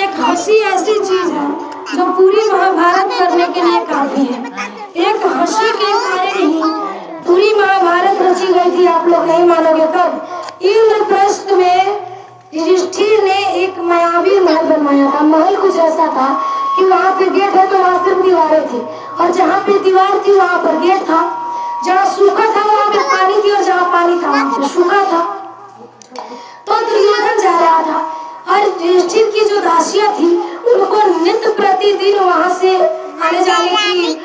एक हंसी ऐसी चीज है जो पूरी महाभारत करने के लिए काफी है। एक हंसी के कारण ही पूरी महाभारत रची गई थी। आप लोग नहीं मानोगे। कब इंद्रप्रस्थ में युधिष्ठिर ने एक मायावी महल बनवाया था। महल कुछ ऐसा था कि वहाँ पे गेट है तो वहाँ सिर्फ दीवारें थी, और जहाँ पे दीवार थी वहाँ पर गेट था। जहाँ सूखा था वहाँ पे पानी थी, और जहाँ पानी था वहाँ पे सूखा था। तो दुर्योधन जा रहा था, और युधिष्ठिर की जो दासियां थी उनको नित्य प्रतिदिन वहाँ से आने जाने की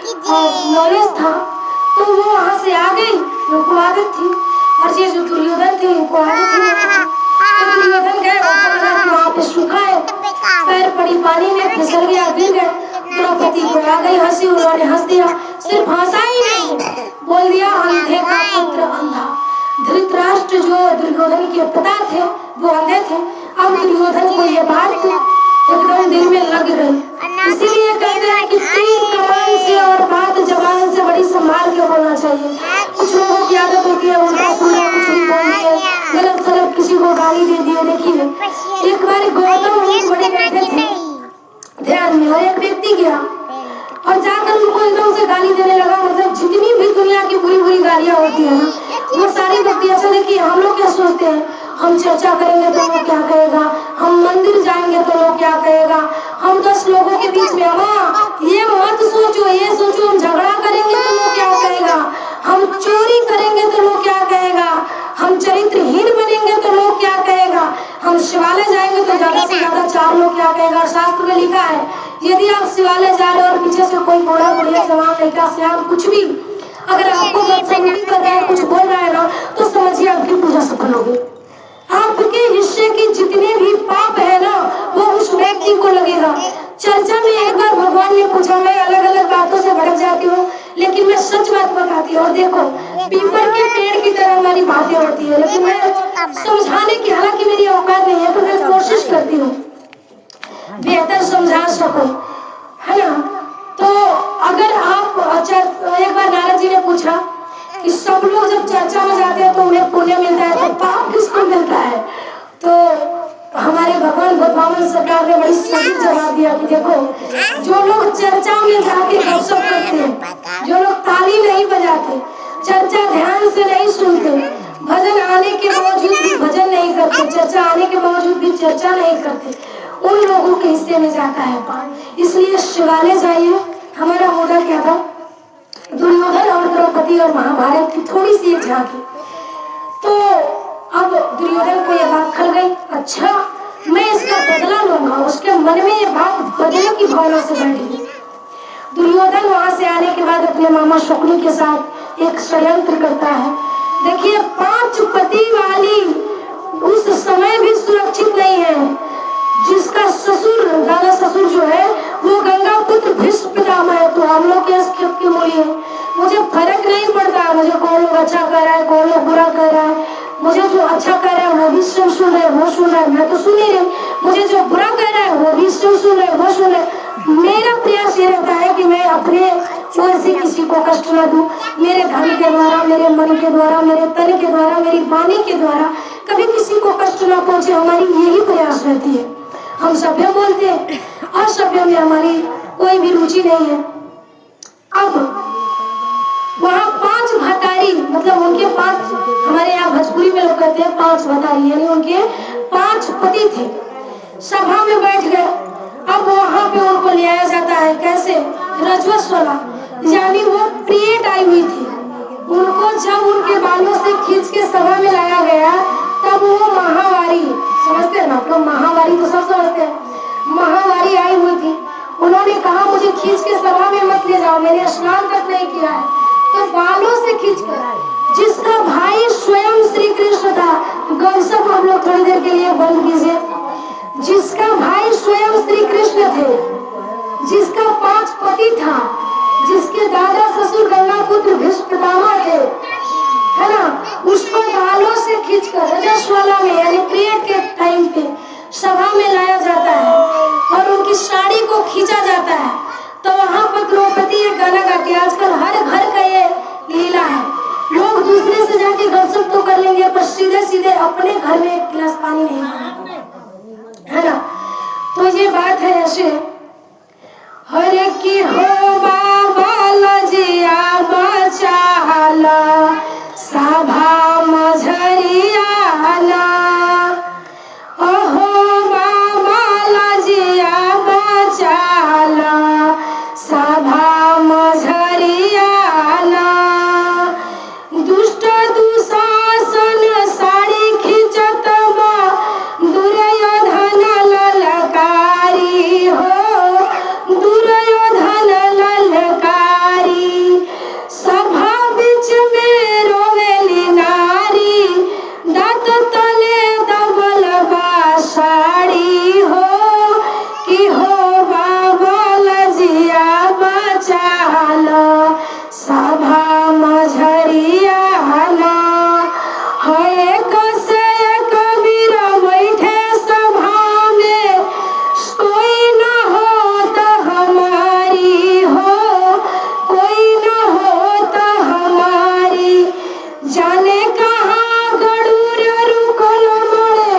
नॉलेज था। तो वो वहाँ से आ गई, उनको आदत थी। और ये जो दुर्योधन थे उनको आदत थी। तो दुर्योधन गए, वहाँ पे सूखा है, पैर पड़ी पानी में, फिसल गया, गिर गए। द्रौपदी को आ गई हंसी, उन्होंने हंस दिया। सिर्फ हंसा ही नहीं, बोल दिया अंधे का पुत्र अंधा। धृतराष्ट्र जो दुर्योधन के पिता थे वो अंधे थे। अब दुर्योधन को ये बात एकदम दिल में लग गई। इसीलिए कहते हैं कि तीर कमान से और बात जबान से बड़ी संभाल के बोलना चाहिए। कुछ लोगों की आदत होती है उल्टा सुना, कुछ भी बोल दिए, गलत सलत किसी को गाली दे दिए। देखिए एक बार गौतम बड़े बैठे थे ध्यान में, और एक व्यक्ति गया और जाकर उनको एकदम से गाली देने लगा। मतलब जितनी भी दुनिया की बुरी बुरी गालियां होती है ना, वो सारी व्यक्ति अच्छा। देखिए हम लोग क्या सोचते हैं, हम चर्चा करेंगे तो लोग क्या कहेगा, हम मंदिर जाएंगे तो लोग क्या कहेगा, हम 10 लोगों के बीच में ये मत सोचो, ये सोचो हम झगड़ा करेंगे तो लोग क्या कहेगा, हम चोरी करेंगे तो लोग क्या कहेगा, हम चरित्रहीन बनेंगे तो लोग क्या कहेगा, हम शिवालय जाएंगे तो ज्यादा से ज्यादा 4 लोग क्या कहेगा। शास्त्र में लिखा है यदि आप शिवालय जा रहे हो और पीछे से कोई बूढ़ा बुढ़िया जवान लड़का सियान कुछ भी अगर आपको बदसलूकी कर रहा है, कुछ बोल रहा है ना, तो समझिए आपकी पूजा सफल होगी। आपके हिस्से की जितने भी पाप है ना वो उस व्यक्ति को लगेगा। चर्चा में एक बार भगवान ने पूछा, मैं अलग अलग बातों से भटक जाती हूँ लेकिन मैं सच बात बताती हूँ। और देखो पीपल के पेड़ की तरह हमारी बातें होती है, लेकिन मैं समझाने की हालांकि मेरी औकात नहीं है, तो मैं कोशिश करती हूँ बेहतर समझा सकूं, है ना। तो अगर आप एक बार नारद जी ने पूछा कि सब लोग जब चर्चा में जाते हैं तो उन्हें पुण्य मिलता है, तो पाप किसको मिलता है? तो हमारे भगवान भगवान सरकार ने बड़ी सही जवाब दिया कि देखो जो लोग चर्चा में जाके गपशप करते हैं, जो लोग ताली नहीं बजाते, चर्चा ध्यान से नहीं सुनते, भजन आने के बावजूद भी भजन नहीं करते, चर्चा आने के बावजूद भी चर्चा नहीं करते, उन लोगों के हिस्से में जाता है पाप। इसलिए शिवालय जाइए। हमारा मुद्दा क्या था? दुर्योधन और द्रौपदी और महाभारत की थोड़ी सी एक झांकी। तो अब दुर्योधन को यह बात खल गई, अच्छा मैं इसका बदला लूंगा। उसके मन में ये बात बदले की भावना से बैठ गई। दुर्योधन वहां से आने के बाद अपने मामा शकुनी के साथ एक षड्यंत्र करता है। देखिए 5 पति वाली उस समय भी सुरक्षित नहीं है। जिसका ससुर दादा ससुर जो है वो गंगा पुत्र भीष्म पितामह है, तो हम लोग के मूल्य मुझे फर्क नहीं पड़ता। मुझे कौन लोग अच्छा कर रहा है, कौन लोग बुरा कर रहा है, मुझे जो अच्छा कर रहा है वो भी सब सुन रहे, वो सुन रहा है, मैं तो सुन ही रही। मुझे जो बुरा कर रहा है वो भी सब सुन रहे, वो सुन रहे। मेरा प्रयास ये रहता है कि मैं अपने ओर से किसी को कष्ट न दूं। मेरे धन के द्वारा, मेरे मन के द्वारा, मेरे तन के द्वारा, मेरी वाणी के द्वारा कभी किसी को कष्ट न पहुंचे, हमारी यही प्रयास रहती है। हम सभ्य बोलते हैं, असभ्य में हमारी कोई भी रुचि नहीं है। अब वहाँ 5 भतारी, मतलब उनके 5, हमारे यहाँ भोजपुरी में लोग कहते हैं 5 भतारी, यानी उनके 5 पति थे। सभा में बैठ गए। अब वहाँ पे उनको ले आया जाता है कैसे? रजस्वला, यानी वो पीरियड आई हुई थी। उनको जब उनके बालों से खींच के सभा में लाया गया तब वो महावारी, समझते हैं ना आप लोग, महावारी तो सब समझते हैं, महावारी आई हुई थी। उन्होंने कहा मुझे खींच के सभा में मत ले जाओ, मैंने स्नान तक नहीं किया है। तो बालों से खींचकर, जिसका भाई स्वयं श्री कृष्ण था, गपशप हम लोग थोड़ी देर के लिए बंद कीजिए। जिसका भाई स्वयं श्री कृष्ण थे, जिसका 5 पति था, जिसके दादा ससुर गंगा पुत्र भीष्म पितामह थे, है ना, उसको बालों से खींचकर रजस्वला में यानी पीरियड के टाइम पे सभा में लाया जाता है और उनकी साड़ी को खींचा जाता है। तो वहाँ पर द्रौपदी एक गाना गाती है। आजकल हर घर का ये लीला है, लोग दूसरे से जाके गपशप तो कर लेंगे पर सीधे सीधे अपने घर में एक गिलास पानी नहीं मांगेंगे, है ना। तो ये बात कहत है ऐसे, हरे की हो बाबा लजिया बचाला सभा मझरियाला, अहो बाबा लजिया बचाला सभा मझरियाला। दुष्ट दुशासन साड़ी खिंचत बा दुर्योधन ललकारी हो, दुर्योधन ललकारी। सभा बीच में रोवेली नारी, दांत तले दबल बा साड़ी हो, कि हो बाबा लजिया बचाला सभा मझरियाला। एक से एक वीर बैठे सभा में, कोई न हो तो हमारी हो, कोई न हो तो हमारी। जाने कहाँ गरुड़ रुकल बड़े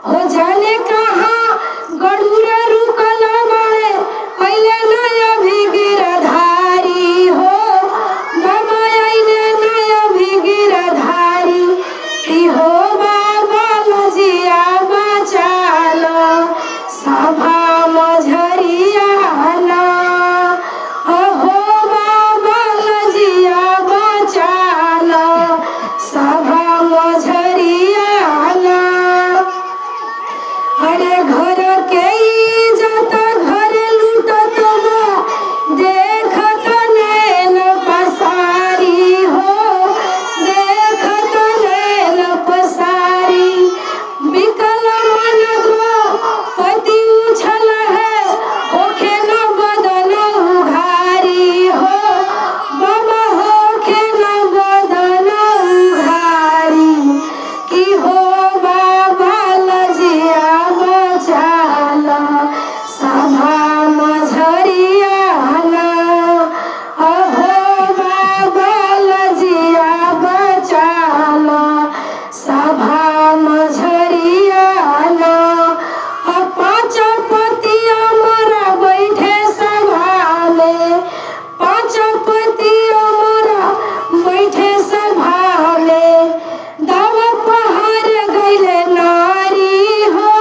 हो, जाने कहाँ गरुड़ रुकल बड़े, अइले नया भी गिरधारी हो, बाबा अइले नया भी गिरधारी। कि हो बाबा लजिया बचाला सभा मझरियाला, अहो बाबा लजिया बचाला सभा मझरियाला। अरे घर के इज्जत घर लूटत बा, देखत नैन पसारी हो, देखत नैन पसारी। बिकल मन द्रौपदी उछल है, होखे न बदन उघारी हो, बाबा होखे न बदन उघारी। कि हो बाबा लजिया बचाला सभा मझरियाला, अहो बाबा लजिया बचाला सभा मझरियाला। पाँच पति अमरा बैठे सभा में, पाँच पति अमरा बैठे सभा में। दाव पहाड़ गइले नारी हो,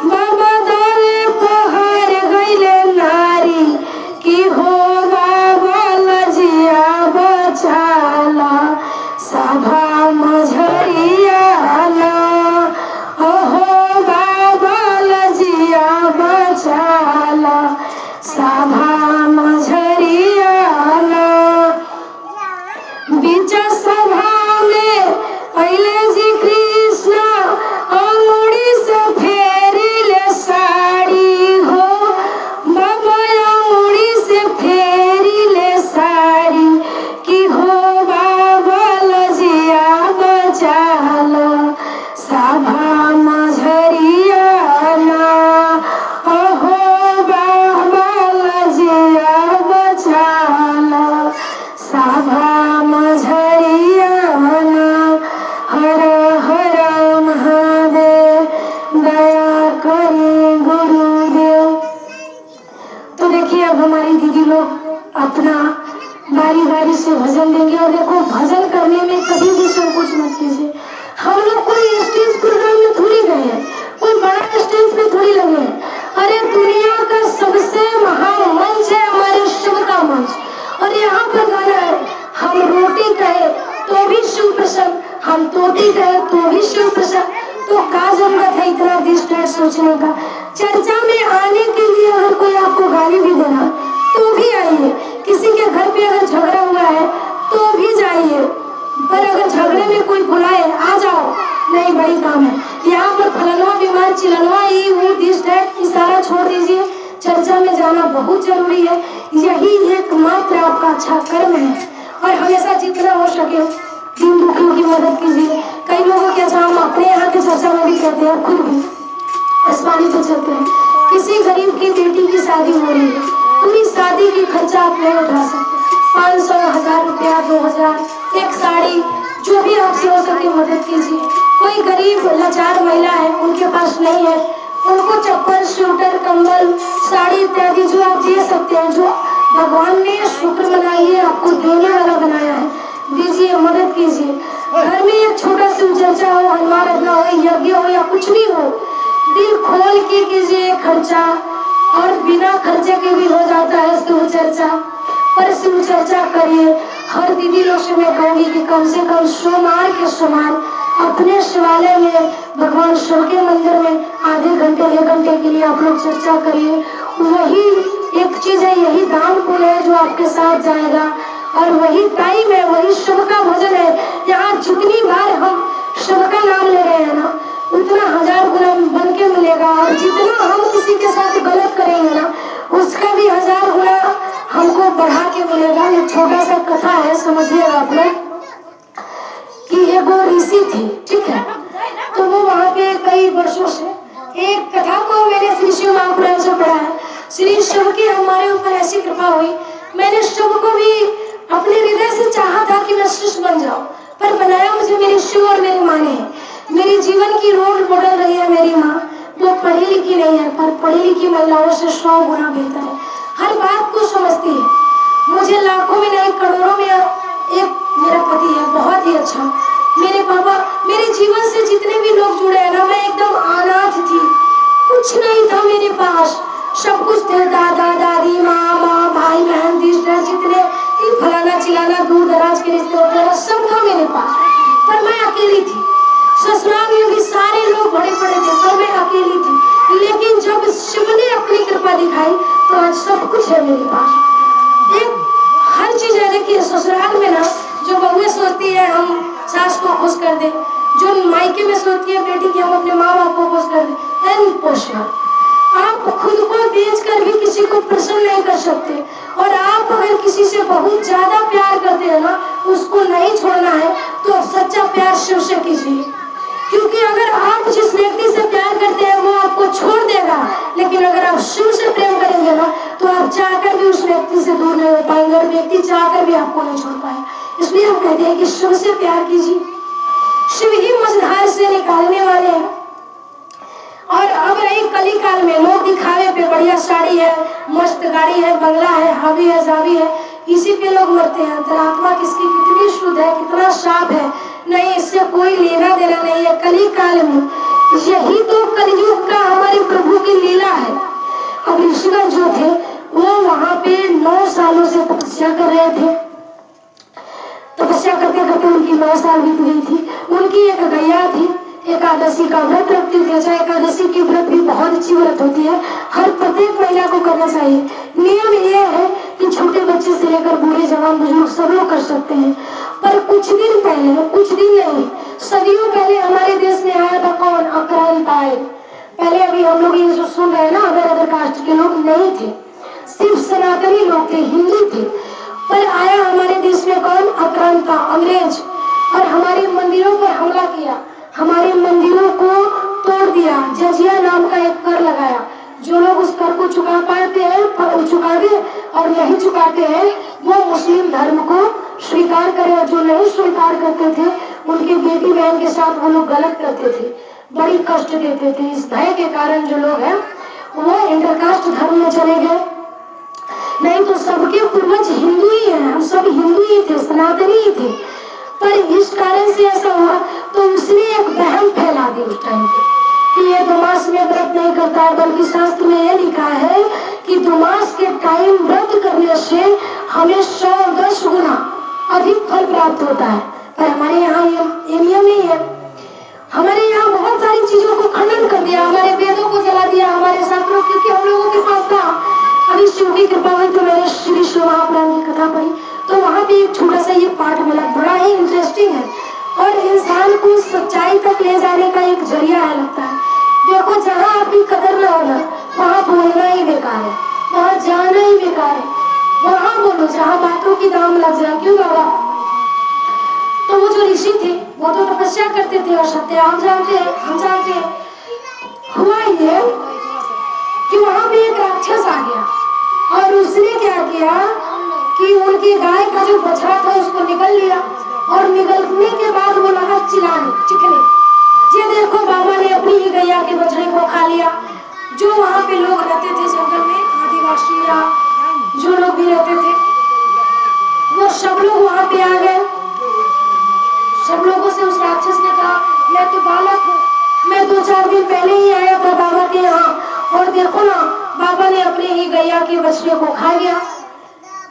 बाबा दावे पहाड़ गइले नारी। कि हो बाबा लजिया बचाला सभा मझरियाला, अहो बाबा लजिया बचाला सभा मझरियाला। बीच सभा में अइले जी कृष्ण, अंगुड़ी से फेरिले साड़ी हो, बाबा अंगुड़ी से फेरिले साड़ी। कि हो बाबा लजिया बचाला सभा मझरियाला, अहो बाबा लजिया बचाला सभा मझरियाला। हर हर महादेव, दया करे गुरुदेव। तो देखिए अब हमारी दीदी लोग अपना बारी बारी से भजन देंगे। और देखो भजन करने में कभी भी संकोच मत कीजिए। हम लोग कोई स्टेज प्रोग्राम में थोड़ी गए हैं, कोई बड़ा स्टेज पे थोड़ी लगे हैं। अरे दुनिया का सबसे महान मंच है हमारे शिव का मंच, और यहाँ पर गाना है। हम रोटी कहे तो भी शिव प्रसन्न, हम तोटी कहे तो भी शिव प्रसन्न। तो का जरूरत है इतना डिस्टेंस सोचने का। चर्चा में आने के लिए अगर कोई आपको गाली भी देना तो भी आइए, किसी के घर पे अगर झगड़ा हुआ है तो भी जाइए, पर अगर झगड़े में कोई बुलाए आ जाओ नहीं, बड़ी काम है। यहाँ पर फलनवा बीमार चिलनवा ही वो दिस दैट इशारा छोड़ दीजिए। चर्चा में जाना बहुत जरूरी है, यही एकमात्र आपका अच्छा कर्म है। और हमेशा जितना हो सके दीन दुखियों की मदद कीजिए। कई लोगों के अच्छा हम अपने यहाँ के चर्चा में भी कहते हैं, खुद भी आसमानी पे चलते हैं। किसी गरीब की बेटी की शादी हो रही है, पूरी शादी की खर्चा आप नहीं उठा सकते। 500, 1000 रुपया, 2000, एक साड़ी, जो भी आपसे हो सके मदद कीजिए। कोई गरीब लाचार महिला है, उनके पास नहीं है, उनको चप्पल, स्वेटर, कंबल साड़ी इत्यादि जो आप दे सकते हैं, जो भगवान ने शुक्र मनाइए आपको देने वाला बनाया है, दीजिए, मदद कीजिए। घर में एक छोटा शिव चर्चा हो, हनुमान रत्ना हो, यज्ञ हो या कुछ भी हो, दिल खोल के कीजिए खर्चा, और बिना खर्चे के भी हो जाता है शिव चर्चा। पर शिव चर्चा करिए। हर दीदी लोग से मैं कहूँगी कि कम से कम सोमवार के सोमवार अपने शिवालय में, भगवान शिव के मंदिर में आधे घंटे 1 घंटे के लिए आप लोग चर्चा करिए। वही एक चीज है, यही दान पुण्य है जो आपके साथ जाएगा, और वही टाइम है, वही शिव का भजन है। यहाँ जितनी बार हम शिव का नाम ले रहे हैं ना, उतना 1000 गुना बन के मिलेगा, और जितना हम किसी के साथ गलत करेंगे ना, उसका भी 1000 गुना हमको बढ़ा के मिलेगा। एक छोटा सा कथा है, समझिएगा आप लोग, कि एक वो ऋषि थी, ठीक है, तो वो वहाँ पे कई वर्षों से, एक कथा को मैंने श्री शिव महापुराण से पढ़ा है। श्री शिव की हमारे ऊपर ऐसी कृपा हुई, मैंने शिव को भी अपने हृदय से चाहा था कि मैं शिष्य बन जाऊं, पर बनाया मुझे मेरी शिव और मेरी माँ ने। मेरी जीवन की रोल मॉडल रही है मेरी माँ। वो पढ़ी लिखी नहीं है, पर पढ़ी लिखी महिलाओं से 100 गुना बेहतर है, हर बात को समझती है। मुझे लाखों में नहीं करोड़ों में एक मेरा पति है, बहुत ही अच्छा। मेरे पापा, मेरे जीवन से जितने भी लोग जुड़े हैं ना, मैं एकदम अनाथ थी, कुछ नहीं था मेरे पास, सब कुछ थे, दादा दादी, माँ भाई बहन, रिश्तेदार जितने फलाना चिलाना दूर दराज के रिश्ते होते हैं, सब था मेरे पास, पर मैं अकेली थी। ससुराल में भी सारे लोग बड़े पड़े थे, पर मैं अकेली थी। लेकिन जब शिव ने अपनी कृपा दिखाई तो आज सब कुछ है मेरे पास। एक हर चीज है। देखिए ससुराल में ना, जो बहुएं सोचती है हम सास को खुश कर दे, जो मायके में सोचती है बेटी की हम अपने माँ बाप को खुश कर दे, इम्पॉसिबल। आप खुद को बेचकर भी किसी को प्रसन्न नहीं कर सकते, और आप अगर किसी से बहुत ज्यादा प्यार करते हैं ना, उसको नहीं छोड़ना है, तो सच्चा प्यार शिव से कीजिए। क्योंकि अगर आप जिस व्यक्ति से प्यार करते हैं वो आपको छोड़ देगा, लेकिन अगर आप शिव से प्रेम करेंगे ना, तो आप चाहकर भी उस व्यक्ति से दूर नहीं हो पाएंगे, और व्यक्ति चाहकर भी आपको नहीं छोड़ पाए। इसलिए हम कहते हैं कि शिव से प्यार कीजिए, शिव ही मझधार से निकालने वाले हैं। और अब रही कली काल में, लोग दिखावे पे, बढ़िया साड़ी है, मस्त गाड़ी है, बंगला है, हावी है, जावी है, इसी पे लोग मरते हैं। अंतरात्मा किसकी कितनी शुद्ध है, कितना साफ है, नहीं, इससे कोई लेना देना नहीं है। कली काल में यही तो कलयुग का हमारे प्रभु की लीला है। अब ऋषिगण जो थे वो वहाँ पे 9 सालों से तपस्या कर रहे थे। तपस्या करते करते उनकी 9 साल बीत गई थी। उनकी एक गैया थी, एकादशी का व्रत रखती थी। अच्छा, एकादशी की व्रत भी बहुत अच्छी व्रत होती है, हर प्रत्येक महिला को करना चाहिए। नियम ये है कि छोटे बच्चे से लेकर बूढ़े जवान बुजुर्ग सब लोग कर सकते हैं। पर कुछ दिन पहले, कुछ दिन नहीं, सदियों पहले हमारे देश में आया था कौन? अक्रांताय। पहले अभी हम लोग ये जो सुन रहे हैं ना, अदर कास्ट के लोग नहीं थे, सिर्फ सनातनी लोग थे, हिंदू थे। पर आया हमारे देश में कौन? आक्रांता, अंग्रेज, और हमारे मंदिरों पर हमला किया, हमारे मंदिरों को तोड़ दिया, जजिया नाम का एक कर लगाया। जो लोग उस कर को चुका पाते हैं वो चुका दे, और नहीं चुकाते हैं वो मुस्लिम धर्म को स्वीकार करे, और जो नहीं स्वीकार करते थे उनके बेटी बहन के साथ वो लोग गलत करते थे, बड़ी कष्ट देते थे। इस भय के कारण जो लोग हैं वो इंटरकास्ट धर्म में चले गए। नहीं तो सबके पूर्वज हिंदू ही हैं, हम सब हिंदू ही थे, सनातनी ही थे। पर इस कारण से ऐसा हुआ, तो उसने एक वहम फैला दी उस टाइम पे कि ये दुमास में व्रत नहीं करता है, बल्कि शास्त्र में ये लिखा है कि दुमास के टाइम व्रत करने से हमें 110 गुना अधिक फल प्राप्त होता है। पर हमारे यहाँ ये नियम नहीं है। हमारे यहाँ बहुत सारी चीजों को खंडन कर दिया, हमारे वेदों को जला दिया, हमारे शास्त्रों, क्योंकि हम लोगों के पास था। अभी शिव की कृपा हुई तो मैंने श्री शिव महापुराण की कथा पढ़ी, तो वहाँ पे एक छोटा सा ये पाठ मिला, बड़ा ही इंटरेस्टिंग है, और इंसान को सच्चाई तक ले जाने का एक जरिया है लगता है। देखो, जहाँ आपकी कदर न होना वहाँ बोलना ही बेकार है, वहाँ जाना ही बेकार है। वहाँ बोलो जहाँ बातों की दाम लग जाए। क्यों बाबा? तो वो जो ऋषि थे वो तो तपस्या करते थे, और सत्य हम जानते हैं। हुआ ये कि वहाँ पे एक राक्षस आ गया, और उसने क्या किया कि उनकी गाय का जो बछड़ा था उसको निगल लिया, और निगलने के बाद वो लगा चिल्लाने, चिखने, ये देखो बाबा ने अपनी ही गैया के बछड़े को खा लिया। जो वहाँ पे लोग रहते थे जंगल में, काशिया जो लोग भी रहते थे वो सब लोग वहां पे आ गए। सब लोगों से उस राक्षस ने कहा, मैं तो बालक हूँ, मैं 2-4 दिन पहले ही आया था बाबा के यहाँ और देखो ना बाबा ने अपने ही गैया के बछड़े को खा गया।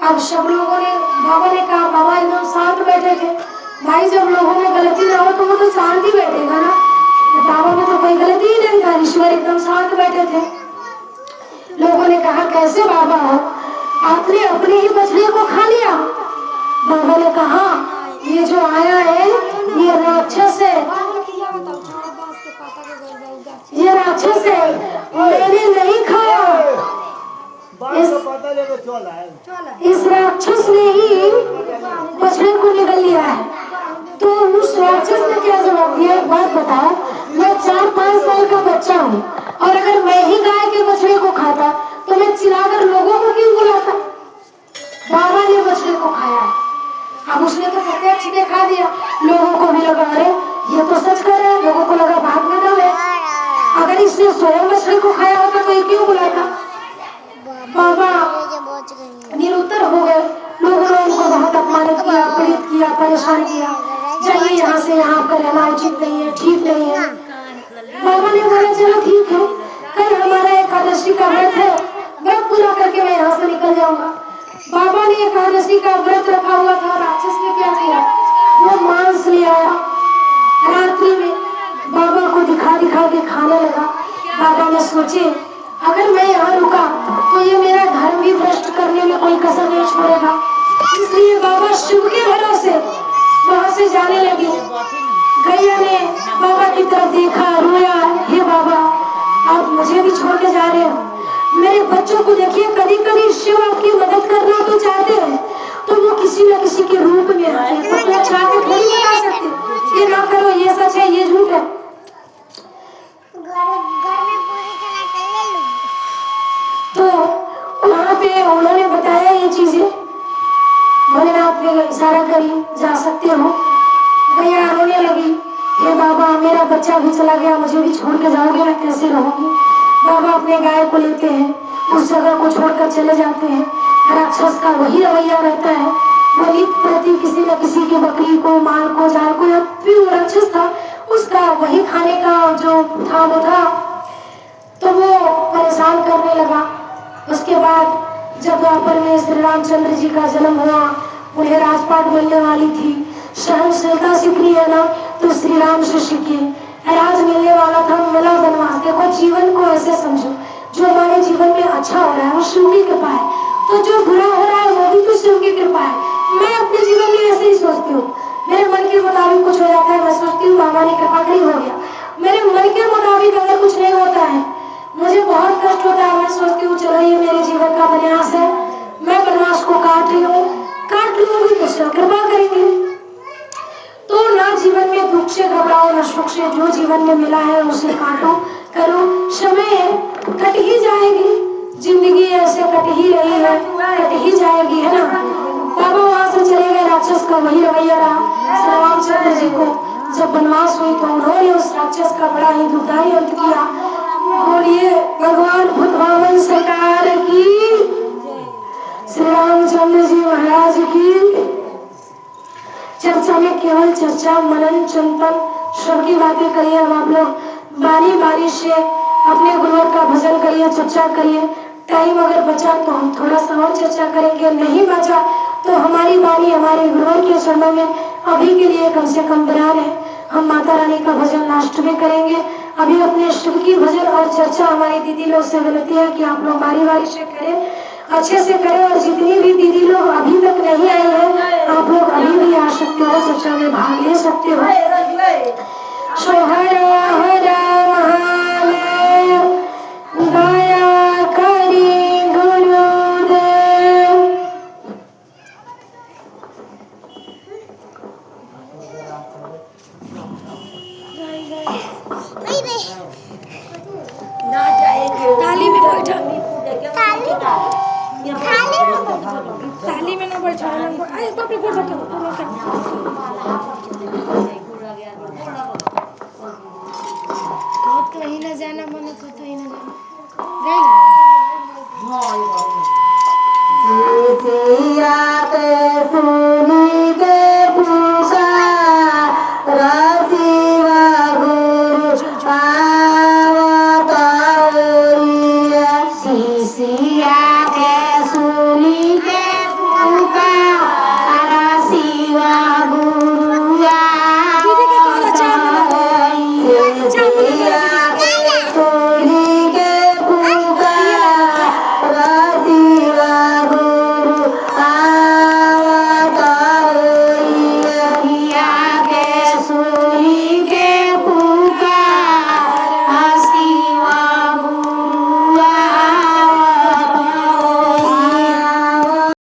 अब सब लोगों ने, बाबा ने कहा, बाबा एकदम शांत बैठे थे। भाई जब लोगों में गलती ना हो तो वो तो शांत ही बैठेगा ना। बाबा में तो कोई गलती ही नहीं था, ईश्वर एकदम शांत बैठे थे। लोगों ने कहा, कैसे बाबा हो, आपने अपने ही बछड़े को खा लिया? बाबा ने कहा, ये जो आया है ये राक्षस है, ये राक्षस है, मैंने नहीं खाया। इस राक्षस ने ही बछड़े को निगल लिया है। तो उस राक्षस ने क्या जवाब दिया, एक बात बताओ, मैं 4-5 साल का बच्चा हूँ और अगर मैं ही गाय के बछड़े को खाता तो मैं चिल्लाकर लोगों को क्यों बुलाता? बाबा ने बछड़े को खाया है। अब उसने तो प्रत्यक्ष देखा दिया, लोगों को भी लगा अरे ये तो सच कर रहा है, लोगों को लगा बात में दम है। अगर इसने स्वयं बछड़े को खाया होता तो ये क्यों बुलाता? बाबा निरुत्तर हो गए। लोगों ने उनको बहुत अपमानित किया, पीड़ित किया, परेशान किया। जाइए यहाँ से, यहाँ पर रहना उचित नहीं है, ठीक नहीं है। बाबा ने बोला चलो ठीक है, कल हमारा एकादशी का व्रत है, व्रत पूरा करके मैं यहाँ से निकल जाऊंगा। बाबा ने एकादशी का व्रत रखा हुआ था। राक्षस ने क्या किया, वो मांस ले आया रात्रि में, बाबा को दिखा दिखा के खाने लगा। बाबा ने सोचे अगर मैं यहाँ रुका तो ये मेरा धर्म भी भ्रष्ट करने में कोई कसर नहीं छोड़ेगा, इसलिए बाबा शिव के भरोसे वहां से जाने लगे। गैया ने बाबा की तरफ देखा, रोया, हे बाबा आप मुझे भी छोड़ के जा रहे हो, मेरे बच्चों को देखिए, कभी कभी शिव आपकी मदद करना तो चाहते हैं तो वो किसी न किसी के रूप में आते हैं, तो क्या चाहते थोड़ी बता सकते ये ना करो, ये सच है, ये झूठ है। तो वहाँ पे उन्होंने बताया ये चीजें, भोलेनाथ ने इशारा करी जा सकते हो। गैया रोने लगी, हे बाबा मेरा बच्चा भी चला गया, मुझे भी छोड़ के जाओगे, मैं कैसे रहूंगी? बाबा अपने गाय को लेते हैं, उस जगह को छोड़कर चले जाते हैं। राक्षस का वही रवैया रहता है, वो नित प्रति किसी न किसी की बकरी को, माल को, जाल को, या फिर वो राक्षस था उसका वही खाने का जो था वो था, तो वो परेशान करने लगा। उसके बाद जब द्वापर में श्री रामचंद्र जी का जन्म हुआ, उन्हें राजपाट मिलने वाली थी, सहनशीलता सीखनी है ना तो श्री राम से सीखिए। राज मिलने वाला था, मिला वनवास। देखो जीवन को ऐसे समझो, जो हमारे जीवन में अच्छा हो रहा है वो शिव की कृपा है, तो जो बुरा हो रहा है वो भी तो शिव की कृपा है। मैं अपने जीवन में ऐसे ही सोचती हूँ, मेरे मन के मुताबिक कुछ हो जाता है, मैं सोचती हूँ बाबा ने कृपा करी, हो गया। मेरे मन के मुताबिक अगर कुछ नहीं होता है, मुझे बहुत कष्ट होता है, मैं सोचती हूँ चलो ये मेरे जीवन का प्रयास है, मैं वनवास को काट रही हूँ, काट लूंगी तो शिव कृपा करेंगे। तो ना जीवन में दुख से घबराओ, ना सुख से, जो जीवन में मिला है उसे काटो, करो, समय कट ही जाएगी, जिंदगी ऐसे कट ही रही है, कट ही जाएगी, है ना। बाबा वहां से चले गए, राक्षस का वही रवैया रहा। श्री रामचंद्र जी को जब वनवास हुई तो उन्होंने उस राक्षस का बड़ा ही दुखदाई अंत किया। बोलिए भगवान भगवान सरकार की, श्री रामचंद्र जी महाराज की। चर्चा में केवल चर्चा, मनन, चिंतन, सब की बातें करिए। अब आप लोग बारी बारी से अपने गुरुवर का भजन करिए, चर्चा करिए। टाइम अगर बचा तो हम थोड़ा सा और चर्चा करेंगे, नहीं बचा तो हमारी वाणी हमारे गुरुवर के चरणों में अभी के लिए कम से कम विराम है। हम माता रानी का भजन लास्ट में करेंगे। अभी अपने शिव की भजन और चर्चा हमारी दीदी लोग से विनती है कि आप लोग बारी बारी से करें, अच्छे से करें। और जितनी भी दीदी लोग अभी तक नहीं आई है, आप लोग अभी भी आ सकते हो, चर्चा में भाग ले सकते हो। हर हर महादेव, दया करी गुरुदेव। थाली में बैठा, थाली में ना बैठा, अरे बाप रे, कहीं ना जाना मन